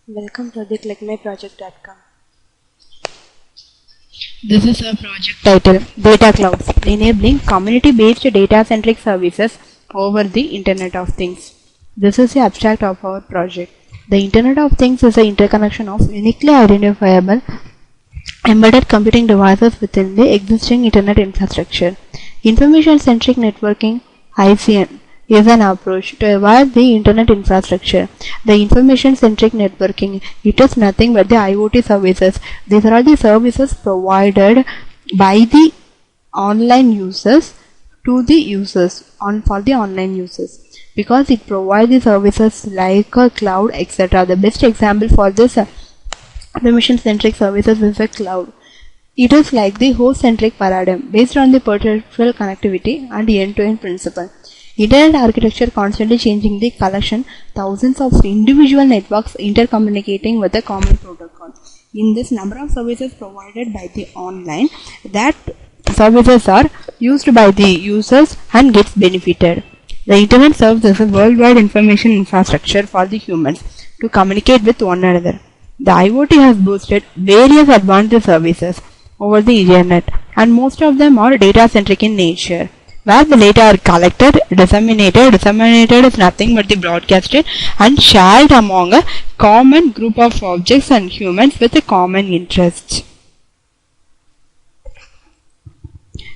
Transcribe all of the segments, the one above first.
Welcome to the clickmyproject.com. This is a project title, DataClouds, enabling community-based data-centric services over the Internet of Things. This is the abstract of our project. The Internet of Things is the interconnection of uniquely identifiable embedded computing devices within the existing Internet infrastructure. Information-centric networking (ICN) is an approach to evolve the Internet infrastructure. The information-centric networking, it is nothing but the IoT services. These are all the services provided by the online users to the users for the online users, because it provides the services like a cloud, etc. The best example for this information-centric services is a cloud. It is like the host-centric paradigm based on the perpetual connectivity and end-to-end principle. Internet architecture constantly changing the collection, thousands of individual networks intercommunicating with a common protocol. In this, number of services provided by the online, that services are used by the users and gets benefited. The Internet serves as a worldwide information infrastructure for the humans to communicate with one another. The IoT has boosted various advanced services over the Internet, and most of them are data-centric in nature, where the data are collected, disseminated is nothing but the broadcasted and shared among a common group of objects and humans with a common interest.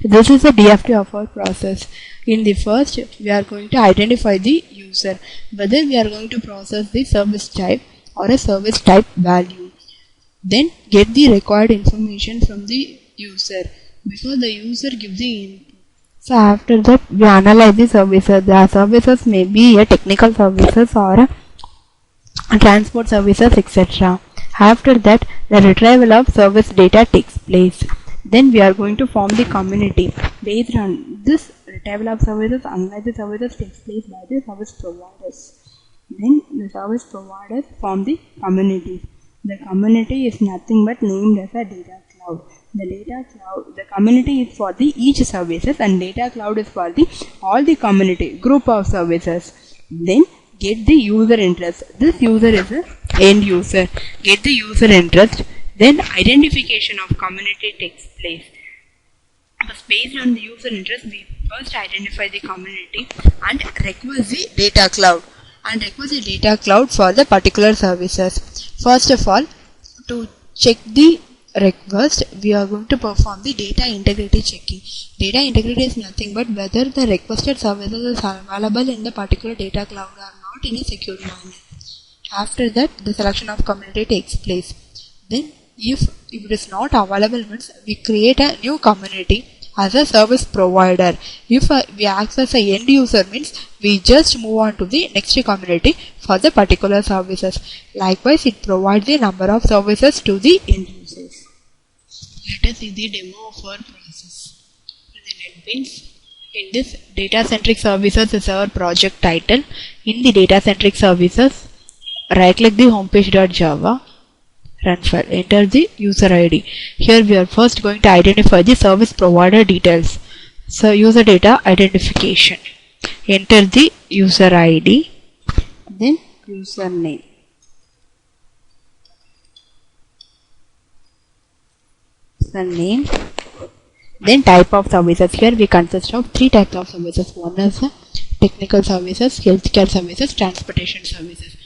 This is the DFT of our process. In the first, we are going to identify the user, whether we are going to process the service type or a service type value. Then get the required information from the user, because the user gives the input. So after that, we analyze the services. The services may be a technical services or a transport services, etc. After that, the retrieval of service data takes place. Then we are going to form the community. Based on this retrieval of services, analyze the services takes place by the service providers. Then the service providers form the community. The community is nothing but named as a data cloud. The data cloud, the community is for the each services, and data cloud is for the all the community group of services. Then get the user interest. This user is a end user. Get the user interest. Then identification of community takes place. But based on the user interest, we first identify the community and request the data cloud. And request the data cloud for the particular services. First of all, to check the request, we are going to perform the data integrity checking. Data integrity is nothing but whether the requested services are available in the particular data cloud or not in a secure manner. After that, the selection of community takes place. Then if it is not available, means we create a new community as a service provider. If we access a end user, means we just move on to the next community for the particular services. Likewise, it provides the number of services to the end users. Let us see the demo of our process. The NetBeans. In this, data-centric services is our project title. In the data-centric services, right-click the homepage.java. Run file. Enter the user ID. Here we are first going to identify the service provider details. So user data identification. Enter the user ID. Then username. Then type of services. Here we consist of three types of services. One is technical services, healthcare services, transportation services.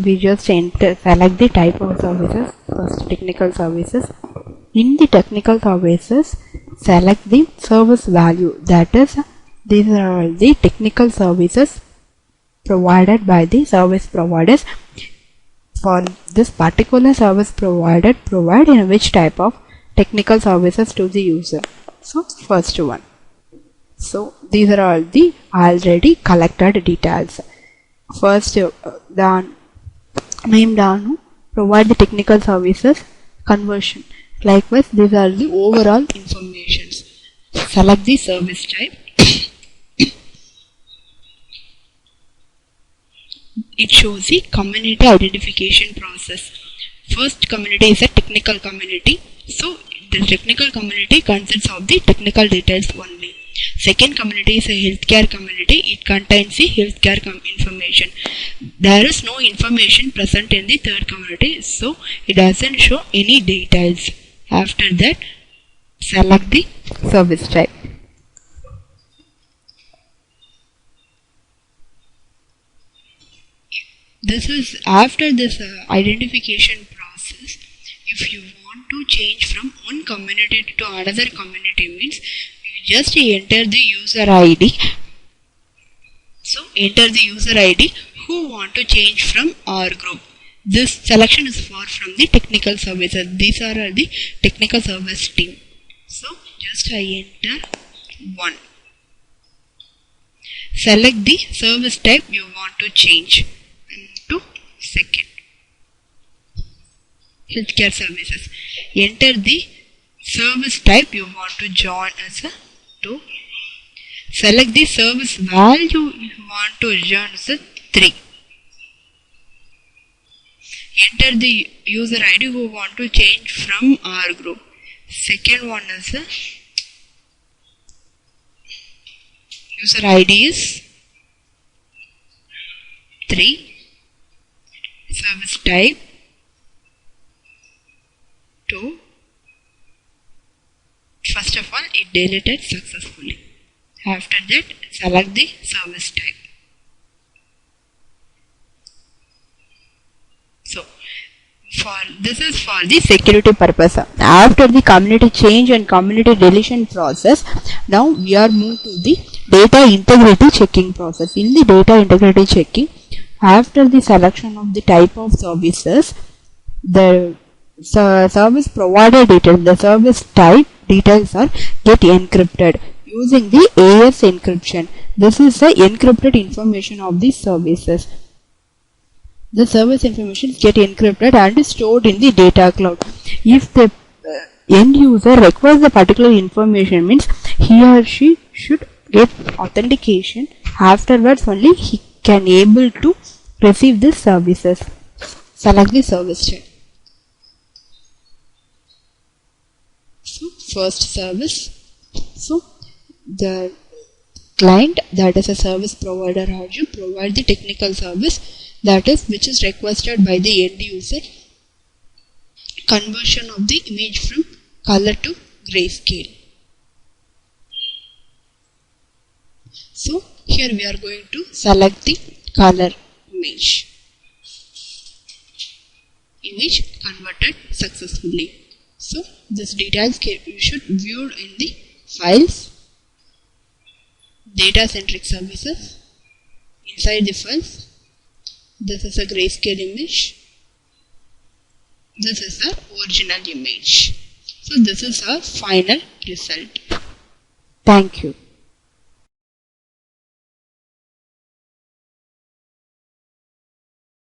We just select the type of services. First, technical services. In the technical services, select the service value. That is, these are all the technical services provided by the service providers. For this particular service provided, provide in which type of technical services to the user. So, first one. So, these are all the already collected details. First, the name down, provide the technical services, conversion. Likewise, these are the overall informations. Select the service type. It shows the community identification process. First community is a technical community. So the technical community consists of the technical details only. Second community is a healthcare community. It contains the healthcare information. There is no information present in the third community, so it doesn't show any details. After that, select the service type. This is after this identification process. If you want to change from one community to another community, means you just enter the user ID. So enter the user ID who want to change from our group. This selection is from the technical services. These are the technical service team. So just I enter 1. Select the service type you want to change into second. Healthcare services. Enter the service type you want to join as a 2. Select the service value you want to join as a 3. Enter the user ID who want to change from our group. Second one is a user ID is 3. Service type 2. First of all, it deleted successfully. After that, select the service type. So, this is for the security purpose. After the community change and community deletion process, now we are moved to the data integrity checking process. In the data integrity checking, after the selection of the type of services, the service provider details, the service type details are get encrypted using the AS encryption. This is the encrypted information of the services. The service information get encrypted and stored in the data cloud. If the end user requires the particular information, means he or she should get authentication. Afterwards only he can able to receive the services. Select the service type. So first service. So the client, that is a service provider, or you provide the technical service, that is which is requested by the end user. Conversion of the image from color to grayscale. So here we are going to select the color image. Image converted successfully. So this details you should view in the files, Data-Centric services. Inside the files, this is a grayscale image. This is the original image. So this is our final result. Thank you.